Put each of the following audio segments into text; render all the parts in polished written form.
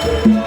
Amen.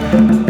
Hallelujah.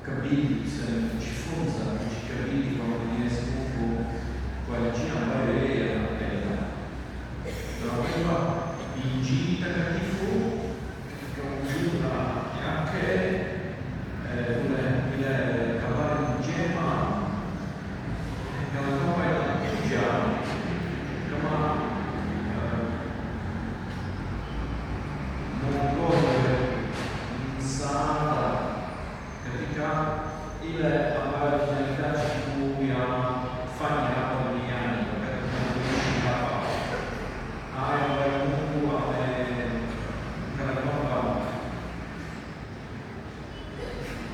capiti, se kujifunza kujikabidhi kwa Mwenyezi Mungu kwa njia ambayo yeye anapenda. Tunaomba Injili takatifu katika ujumla yake, ile habari njema kama inakuja kama mwongozo, msaada katika ile ambayo tunahitaji kuyafanya hapa duniani wakati tunaishi hapa. Haya ambayo Mungu kana kwamba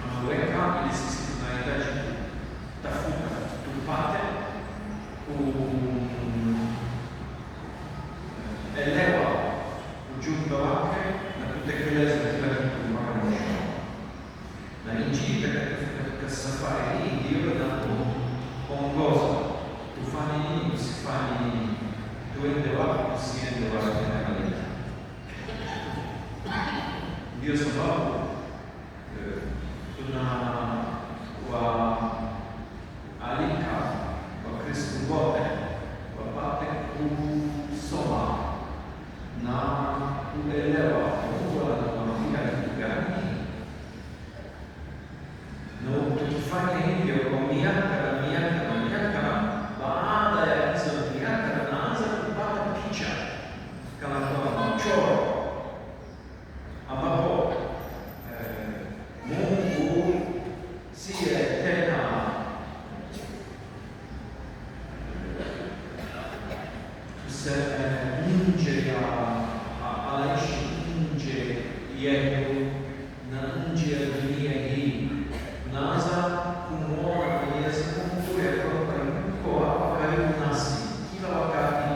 ameweka ili sisi tunahitaji kutafuta tupate kuelewa ujumbe wake na kutekeleza kila kitu mpaka mwisho. Na Injili takatifu katika safari hii ndiyo inatuongoza tufanye nini, tusifanye nini, tuende wapi, tusiende wapi na kadhalika. Ndiyo sababu tunawaalika Wakristo wote wapate kusoma na kuelewa Mungu anatuambia kitu gani. Na tukifanya hivyo kwa miaka na miaka na miaka, baada ya hizo miaka tunaanza kupata picha kama kwa mchoro ambapo Mungu siye tena tuseme nje ya anaishi nje yetu na nje ya dunia hii. Unaanza kumwona Mwenyezi Mungu yuko hapa karibu nasi kila wakati,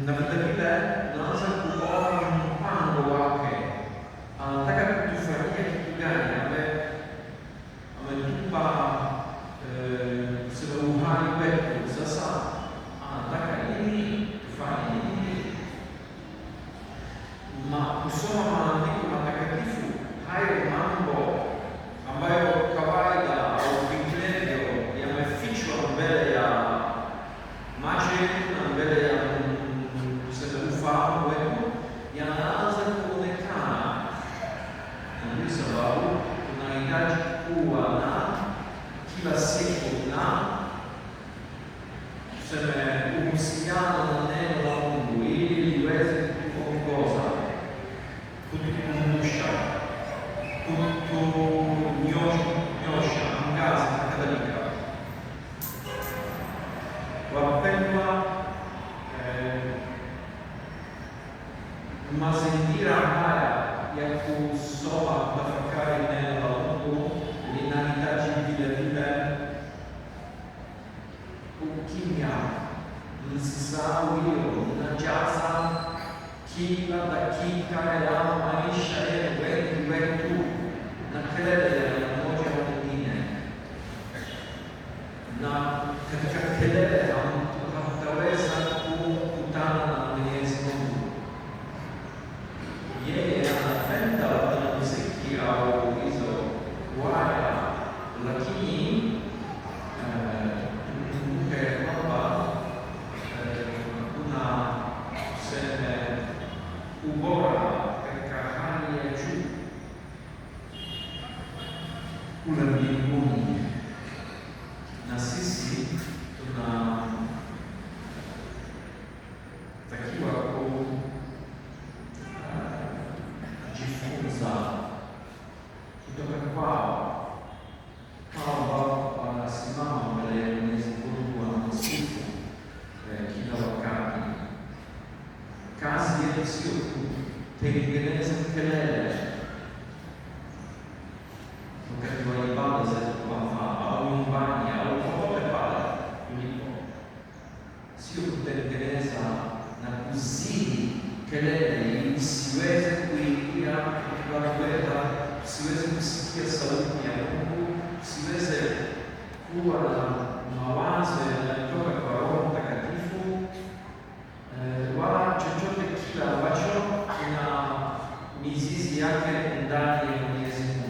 na vilevile unaanza kuona mpango wake. Anataka kutufanyia kitu gani? Ametupa kusema uhai wetu. Sasa anataka nini tufanye nini? Kusoma maandiko matakatifu, hayo mambo ambayo kawaida au vinginevyo yamefichwa mbele ya macho yetu na mbele ya tuseme ufahamu wetu, yanaanza kuonekana. Na ndio sababu tunahitaji kuwa na kila siku na tuseme uhusiano na neno la Mungu ili liweze kutuongoza, kutukumbusha, kutunyosha angaza na kadhalika. Wapendwa, mazingira haya ya kusoma, kutafakari neno la Mungu linahitaji vile vile ukimya. Msisahau hilo, unajaza kila dakika ya maisha yetu wengi wetu na kelele ya mmoja na mwingine, na katika kelele hatutaweza kukutana na Mwenyezi Mungu. Yeye anapenda wanamuziki au hizo kwaya, lakini tukumbuke kwamba kuna tuseme ubora katika hali ya juu kule mbinguni, na sisi tunatakiwa kujifunza kutoka kwao ambao wanasimama mbele ya Mwenyezi Mungu wanamsifu kila wakati. Kazi yetu sio kutengeneza kelele wakati wa ibada zetu, kwa mfano, au nyumbani au popote pale ulipo. Sio kutengeneza na kuzidi kelele ili usiweze kuingia katika kwenda, usiweze kusikia sauti ya Mungu, usiweze kuwa na mawazo yanayotoka kwa Roho Mtakatifu, wala chochote kile ambacho kina mizizi yake ndani ya Mwenyezi Mungu.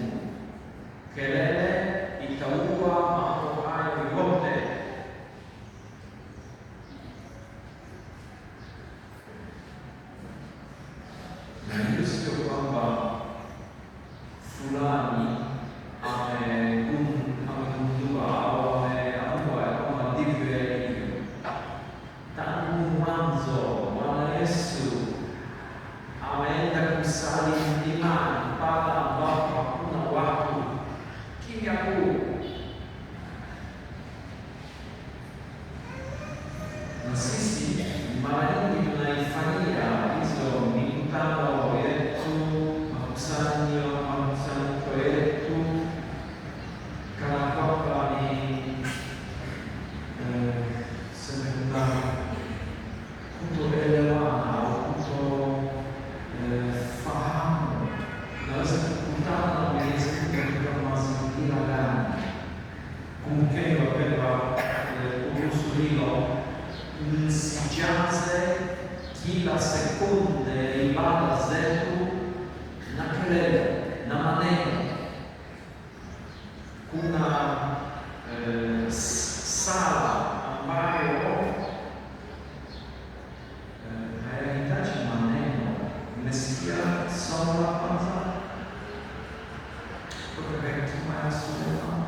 ya Suleiman.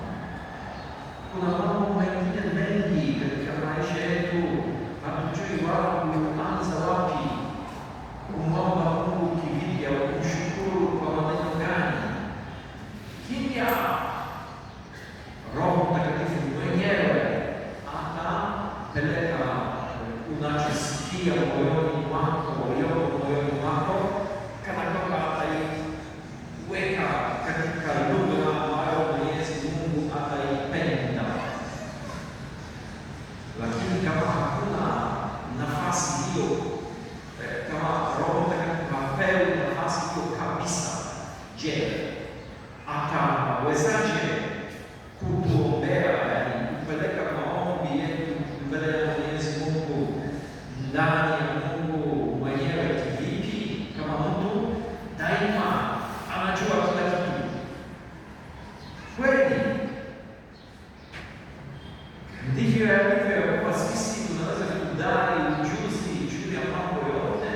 Kuna mambo mengine mengi katika maisha yetu, hatujui wapi kuanza wapi, kumwomba Mungu kivipi au kumshukuru kwa maneno gani. Kimya, Roho Mtakatifu mwenyewe atapeleka unachosikia moyoni mwako, moyoni mwako, kana kwamba ataiweka katika lugha ambayo Mwenyezi Mungu ataipenda. Lakini kama hakuna nafasi hiyo, kama Roho Mtakatifu hapewi nafasi hiyo kabisa, je, atawezaje kutuombea, kupeleka maombi yetu mbele ya Mwenyezi Mungu, ndani ya Mungu mwenyewe kivipi? Kama mtu daima anajua kila kitu kweli? Ndivyo yalivyo kwa sisi, tunaweza kudai ujuzi juu ya mambo yote,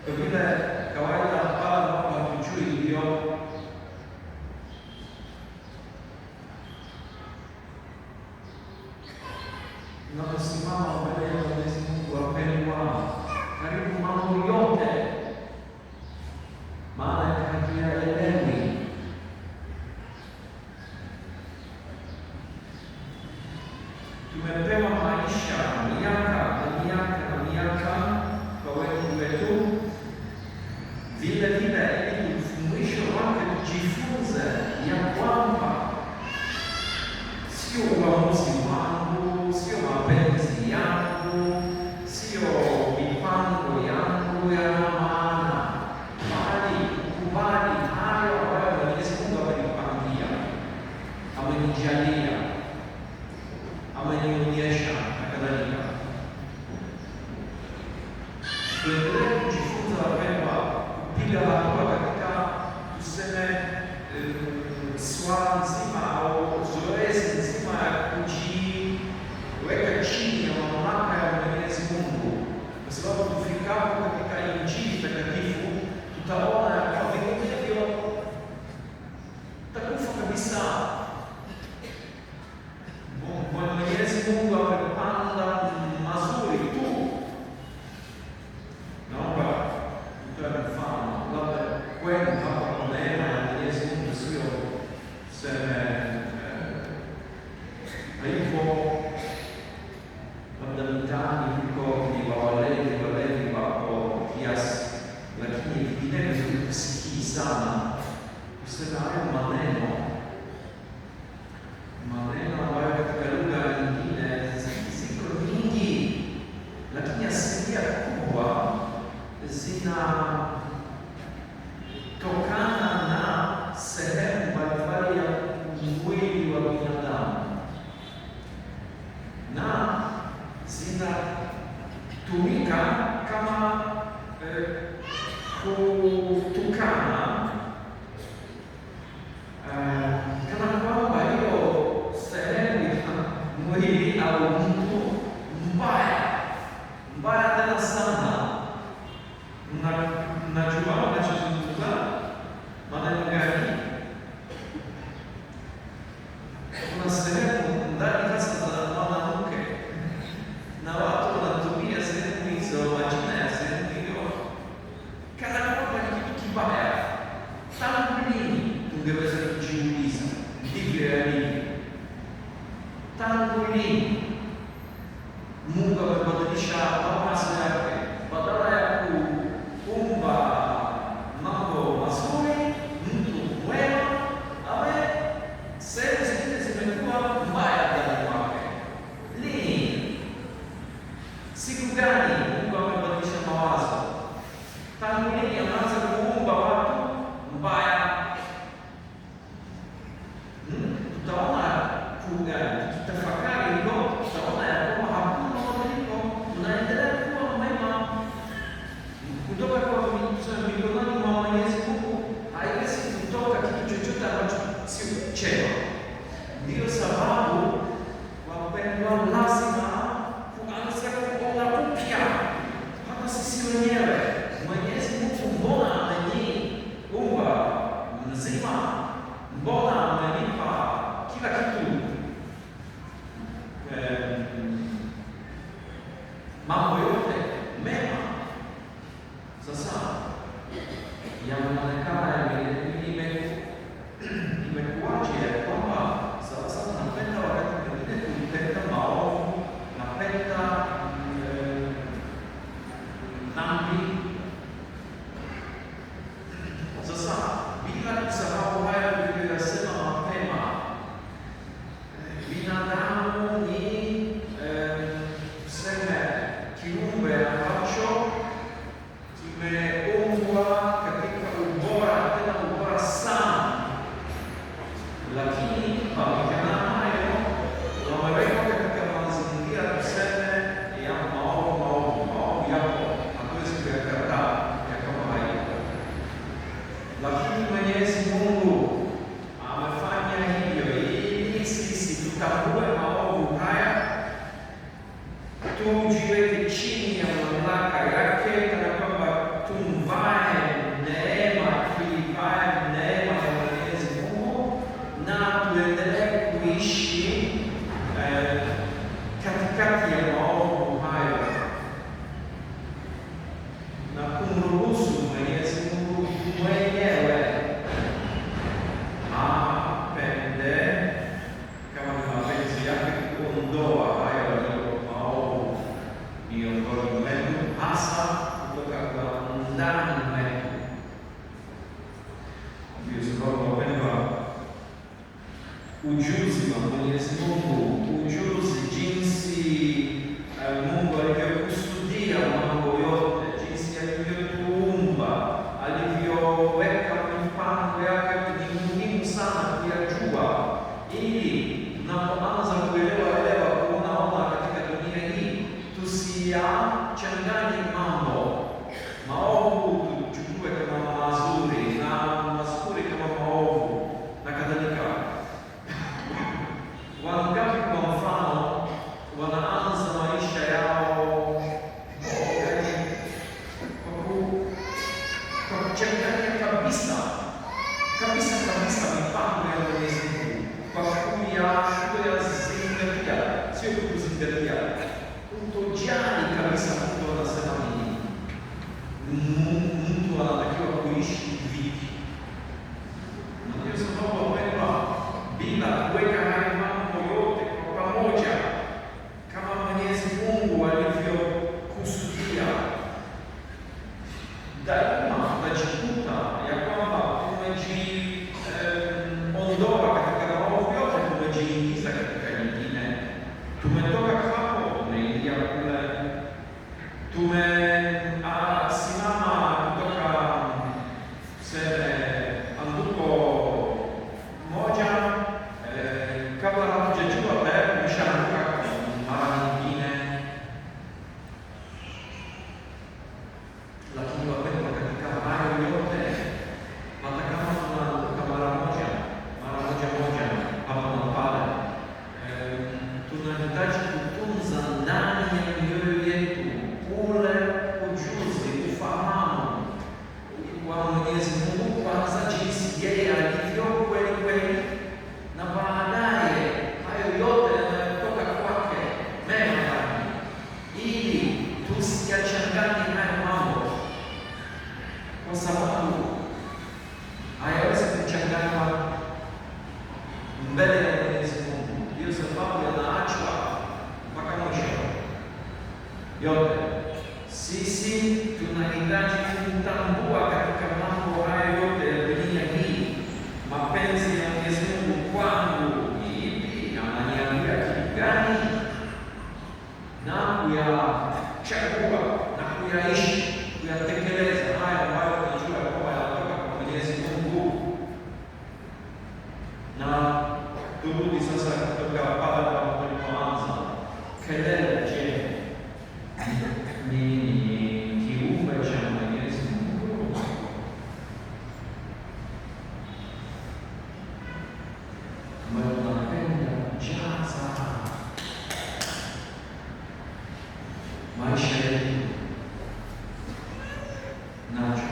kwa vile kawaida pale mambo hatujui hivyo. Tunaposimama mbele ya Mwenyezi Mungu, wapendwa, karibu mambo yote, maana hatuyaelewi. Tumepewa maisha miaka na miaka na miaka kwa wengi wetu, vile vile ili mwisho wake tujifunze ya kwamba sio uamuzi wangu, sio mapenzi yangu, sio mipango yangu ya maana, bali kukubali hayo ambayo Mwenyezi Mungu amenipangia, amenijalia, amenionyesha na kadhalika. Tuendelee kujifunza wapendwa, kupiga hatua katika tuseme swala nzima au zoezi nzima ya kujiweka chini ya mamlaka ya Mwenyezi Mungu, kwa sababu tufikapo katika Injili takatifu tutaona ya kwamba vinginevyo tutakufa kabisa. Mwenyezi Mungu amepanda mazuri tu. Naomba nitoe mfano, labda kwenu hapa kwa neema ya Mwenyezi Mungu, sio tuseme haipo, labda mtaani huko ni walevi wako kiasi, lakini vinginevyo tukusikii sana kusema hayo maneno ambayo katika lugha nyingine ziko nyingi, lakini asilimia kubwa zinatokana na sehemu mbalimbali ya mwili wa binadamu na zinatumika kama kutukana lakini Mwenyezi Mungu amefanya hivyo ili sisi tutambue maovu haya, tujiweke chini ya mamlaka yake, kana kwamba tumvae neema, tuivae neema ya Mwenyezi Mungu na tuendelee kuishi katikati ya maovu hayo na kumruhusu Mwenyezi Mungu mwenyewe apende, kama ni mapenzi yake, kuondoa hayo yaliyo maovu miongoni mwetu, hasa kutoka kwa ndani mwetu. Ndio sababu wapendwa, ujuzi wa Mwenyezi Mungu, ujuzi jinsi Mungu alivyokusudia mambo yote, jinsi alivyotuumba, alivyoweka mipango yake, ni muhimu sana kuyajua, ili tunapoanza kuelewa kuonaona katika dunia hii, tusiyachanganye mambo. Maovu tuchukue kama mazuri na mazuri kama maovu na kadhalika. Wangapi kwa mfano wanaanza maisha yao kwa kuchanganya kabisa mipango ya Mwenyezi Mungu, kwa kuyazingatia, sio kuzingatia, kutojali kabisa mtu anasema nini, mtu anatakiwa kuishi vipi. Ndio sababu wapendwa, bila kuweka haya mambo yote kwa pamoja kama Mwenyezi Mungu alivyokusudia, daima tunajikuta ya kwamba tumejiondoa katika maovu yote, tumejiingiza katika nyingine. Tumetoka hapo, tumeingia kule, tumesimama kutoka anguko moja, kabla hatujajua tayari tumeshaanguka mara nyingine. Lakini wapendwa, katika hayo yote, hata kama tunaanguka mara moja hapa na pale, tunahitaji kutunza ndani ya mioyo yetu ule ujuzi, ufahamu wa Mwenyezi Mungu, kwanza jinsi yeye alivyo kweli kweli, na baadaye hayo yote yanayotoka kwake mema yake, ili tusiyachanganye hayo mambo, kwa sababu hayawezi kuchanganywa mbele ya Mwenyezi Mungu. Ndiyo sababu yanaachwa mpaka mwisho yote. Sisi tunahitaji kutambua katika mambo haya yote ya dunia hii, mapenzi ya Mwenyezi Mungu kwangu ni ipi, ananiambia kitu gani, na kuyachagua na kuyaishi, kuyatekeleza haya ambayo tunajua kwamba yanatoka kwa Mwenyezi Mungu. Na turudi sasa kutoka pale ambapo tulipoanza. Kelele, je, ni kiumbe cha Mwenyezi Mungu? Ambayo tunapenda kujaza maisha yetu nacho,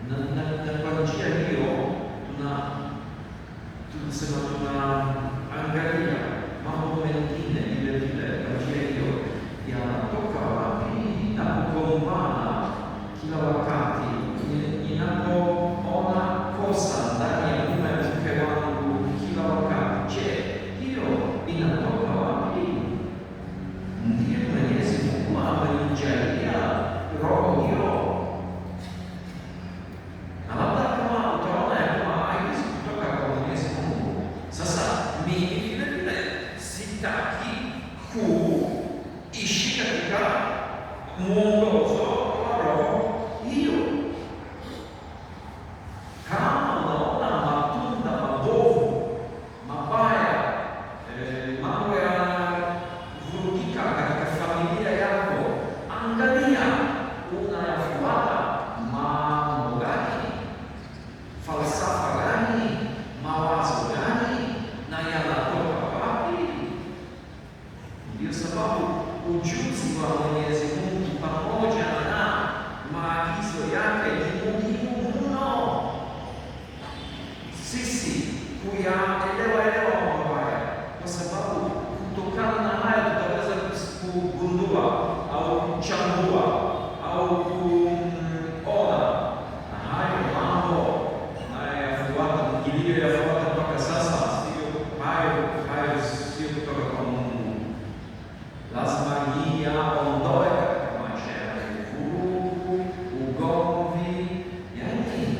na kwa njia hiyo tunasema tunaangalia mambo mengine vile vile. Kwa njia hiyo yanatoka wapi? Ninapogombana kila wakati, ninapoona kosa ndani ya mume na mke wangu kila wakati, je, hiyo inatoka wapi? Ndiye Mwenyezi Mungu amenijalia roho hiyo. Na labda kama utaona ya kwamba haiwezi kutoka kwa Mwenyezi Mungu, sasa mimi vile vile sitaki kuishi katika mwongozo wa roho hiyo. Kama unaona matunda mabovu, mabaya, mambo ya vurugika katika familia yako, au kuchambua au kuona, na hayo mambo yafuata mpaka sasa, hayo sio kutoka kwa Mungu. Lazima hii yaondoe katika maisha yake, vurugu, ugomvi, yaani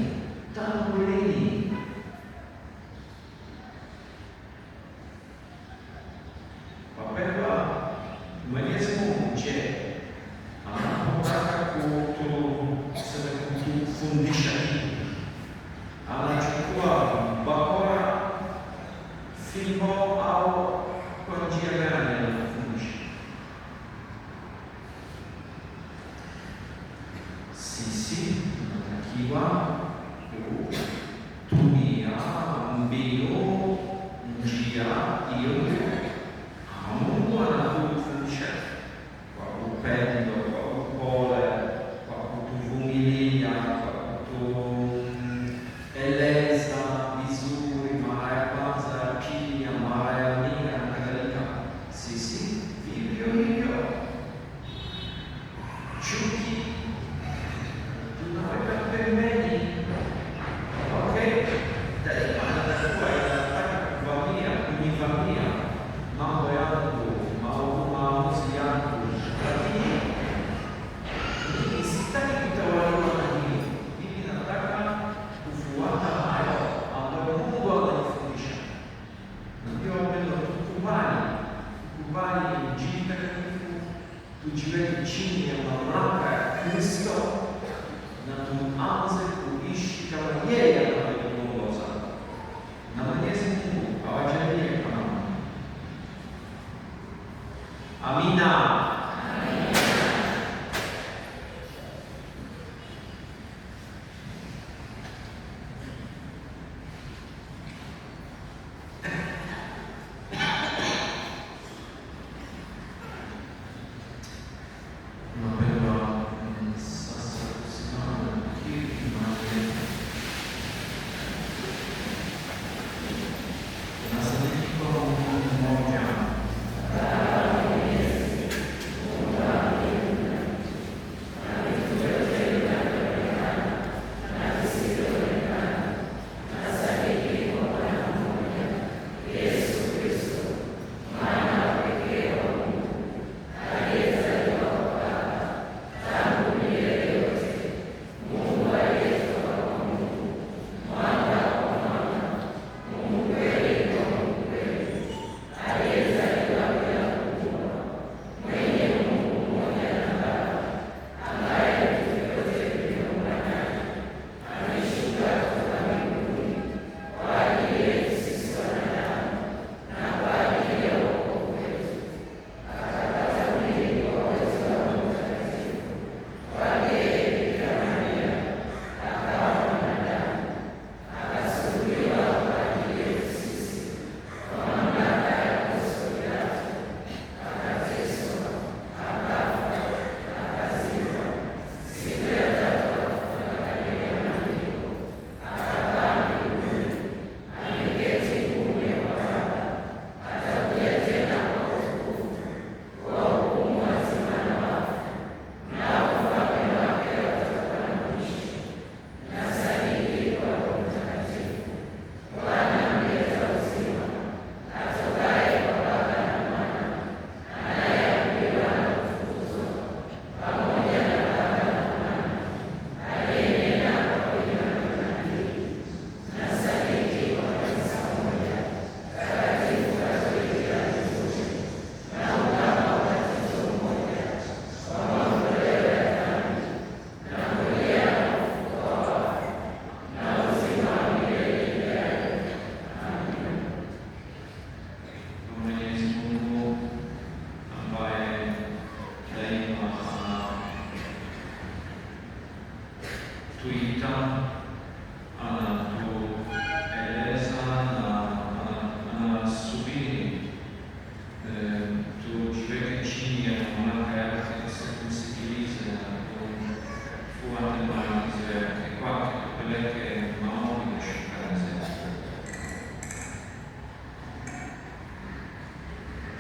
tangu lini? Wapendwa, Mwenyezi Mungu anapotaka kutufundisha hivi, anachukua bakora, fimbo au kwa njia gani anatufundisha? Sisi tunatakiwa kutumia mbinu, njia hiyo. Mungu anatufundisha kwa upendo, kwa upole, kwa kutuvumilia, kwa kutueleza vizuri mara ya kwanza, ya pili, ya mara ya mia na kadhalika. Sisi vivyo hivyo, chuki tunaweka pembeni. Okay, daima inatakuwa inataka kunivamia mambo yangu, maamuzi yangu, lakini mimi sitaki kutawaliwa na hiyo. Mimi nataka kufuata hayo ambayo Mungu ananifundisha. Ndio wapendwa, tukubali Injili takatifu, tujiweke chini ya mamlaka ya Kristo na tuanze kuishi kama yeye anavyotuongoza, na Mwenyezi Mungu awajalie kama Amina.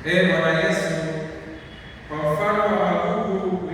Bwana Yesu, kwa mfano wa magugu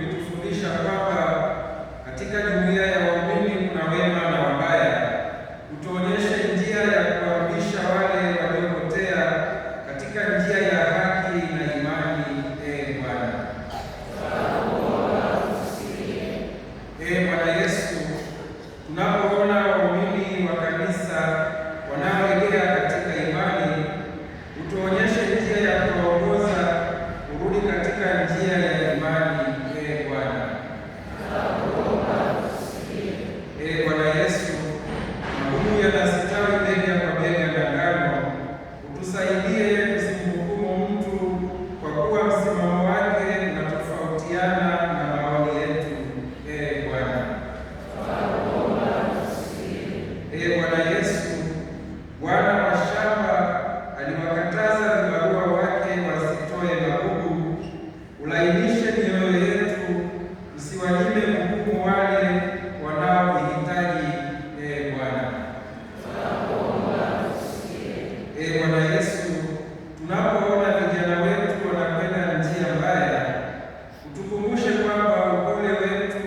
utukumbushe kwamba upole wetu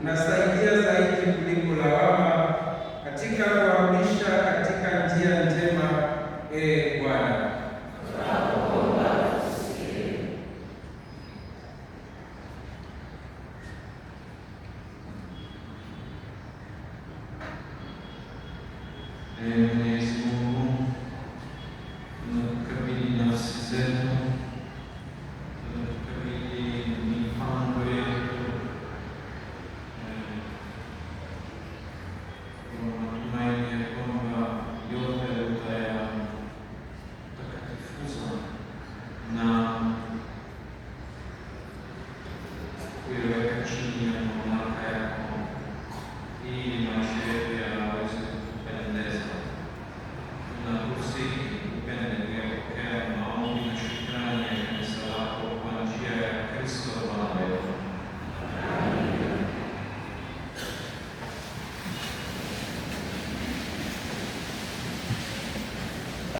unasaidia zaidi kuliko lawama katika kuamrisha katika njia njema. Bwana, Mwenyezi Mungu, tunakabidhi nafsi zetu, tunakabidhi mipango yetu kwa matumaini ya kwamba yote utayatakatifuza na kuyaweka